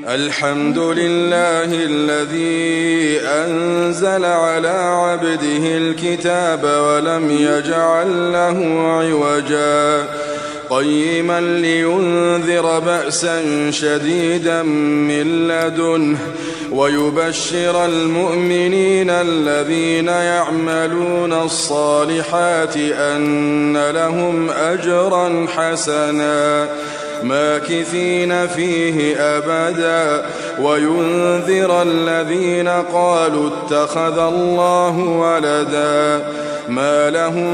الحمد لله الذي أنزل على عبده الكتاب ولم يجعل له عوجا قيما لينذر بأسا شديدا من لدنه ويبشر المؤمنين الذين يعملون الصالحات أن لهم أجرا حسنا ماكثين فيه أبدا وينذر الذين قالوا اتخذ الله ولدا ما لهم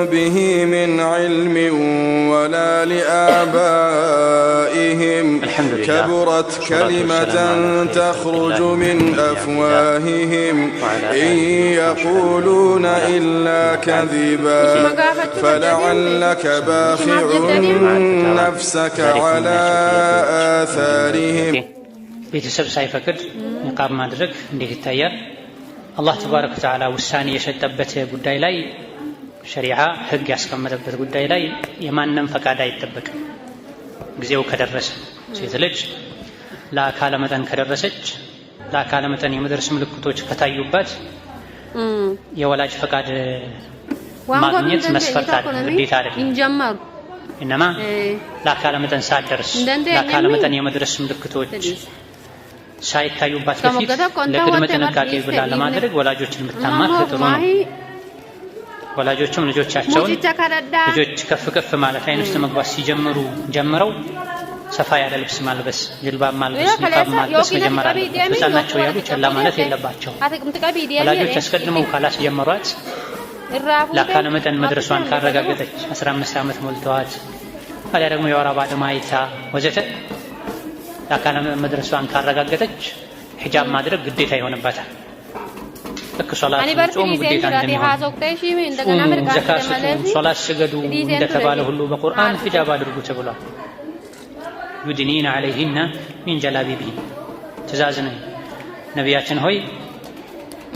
به من علم ولا لآبائهم كبرت كلمة تخرج من أفواههم إن يقولون إلا كذبا فلعلك باخع نفسك على آثارهم ቤተሰብ ሳይፈቅድ ንቃብ ማድረግ እንዴት ይታያል? አላህ ተባረከ ወተዓላ ውሳኔ የሰጠበት ጉዳይ ላይ ሸሪዓ ህግ ያስቀመጠበት ጉዳይ ላይ የማንም ፈቃድ አይጠበቅም። ጊዜው ከደረሰ ሴት ልጅ ለአካለ መጠን ከደረሰች ለአካለ መጠን የመድረስ ምልክቶች ከታዩባት የወላጅ ፈቃድ ማግኘት መስፈርት አይደለም፣ ግዴታ አይደለም። እነማ ለአካለ መጠን ሳትደርስ ለአካለ መጠን የመድረስ ምልክቶች ሳይታዩባት በፊት ለቅድመ ጥንቃቄ ብላ ለማድረግ ወላጆችን ብታማክር ጥሩ ነው። ወላጆችም ልጆቻቸውን ልጆች ከፍ ከፍ ማለት አይን ውስጥ መግባት ሲጀምሩ ጀምረው ሰፋ ያለ ልብስ ማልበስ፣ ጅልባብ ማልበስ፣ ኒቃብ ማልበስ መጀመር አለባቸው። ህፃናቸው ያሉ ቸላ ማለት የለባቸው። ወላጆች አስቀድመው ካላስጀመሯት ለአካለ መጠን መድረሷን ካረጋገጠች 15 ዓመት ሞልተዋት አሊያ ደግሞ የወር አበባ ደም አይታ ወዘተ ለአካለ መድረሷን ካረጋገጠች ሒጃብ ማድረግ ግዴታ ይሆንባታል። ልክ ሶላት ጾም ግዴታ እንደሚሆን ዘካት ሶላት ስገዱ እንደተባለ ሁሉ በቁርአን ሒጃብ አድርጉ ተብሏል። ዩድኒና ዐለይሂና ሚን ጀላቢቢሂን ትእዛዝ ነው። ነቢያችን ሆይ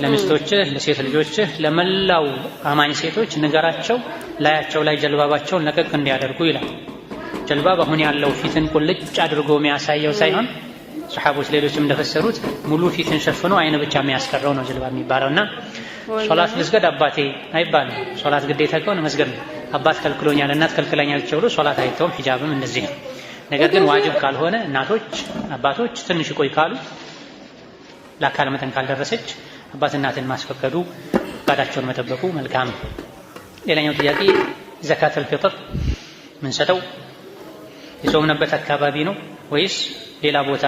ለሚስቶችህ ለሴት ልጆችህ ለመላው አማኝ ሴቶች ንገራቸው ላያቸው ላይ ጀልባባቸውን ለቀቅ እንዲያደርጉ ይላል። ጀልባብ አሁን ያለው ፊትን ቁልጭ አድርጎ የሚያሳየው ሳይሆን ሰሐቦች ሌሎችም እንደፈሰሩት ሙሉ ፊትን ሸፍኖ አይን ብቻ የሚያስቀረው ነው ጀልባብ የሚባለውና ሶላት ልስገድ አባቴ አይባልም። ሶላት ግዴታ ከሆነ መስገድ ነው። አባት ከልክሎኛል እናት ከልክለኛለች ብሎ ሶላት አይተውም። ሒጃብም እንደዚህ ነው። ነገር ግን ዋጅብ ካልሆነ እናቶች አባቶች ትንሽ ቆይ ካሉ ለአካለ መጠን ካልደረሰች አባት እናትን ማስፈቀዱ ፈቃዳቸውን መጠበቁ መልካም ነው። ሌላኛው ጥያቄ ዘካተል ፊጥር ምን ሰጠው የጾምንበት አካባቢ ነው ወይስ ሌላ ቦታ